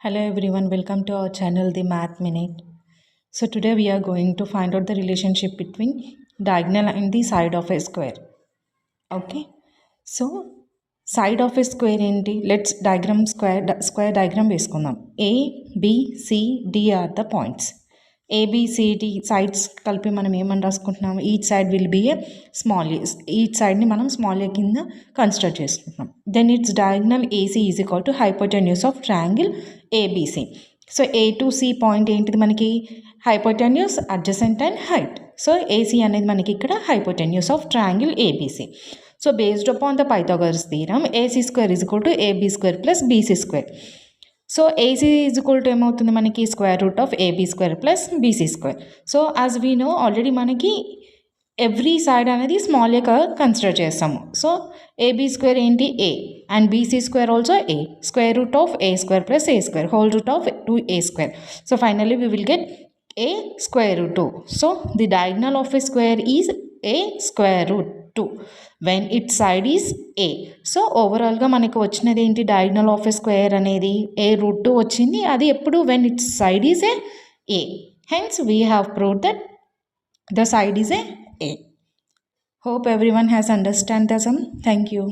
Hello everyone, welcome to our channel The Math Minute. So today we are going to find out the relationship between diagonal and the side of a square. Okay, so side of a square ఏంటి? Let's diagram square diagram వేసుకుందాం. A, B, C, D are the points. A, B, C, D sides కలిపి మనం ఏమని రాసుకుంటున్నాం? Each side will be a small a. Each sideని మనం small a కింద consider చేసుకుంటున్నాం. Then its diagonal AC is equal to hypotenuse of triangle ABC. So A to C point ఏంటిది మనకి? Hypotenuse, adjacent and height. So AC అనేది మనకి ఇక్కడ hypotenuse of triangle ABC. So based upon the Pythagoras theorem AC square is equal to AB square plus BC square. So AC is equal to ఏమవుతుంది మనకి? Square root of AB square plus BC square. So as we know already మనకి every side అనేది small ఏ consider చేస్తాము. So AB square ఏంటి? A and BC square also A. Square root of A square plus A square whole root of 2A square. So finally we will get A square root 2. So the diagonal of a square is A square root 2 when its side is A. So overall గా మనకు వచ్చినది ఏంటి? diagonal of a square అనేది A root 2 వచ్చింది. అది ఎప్పుడు? when its side is A. Hence we have proved that the side is A. Hope everyone has understand the sum. Thank you.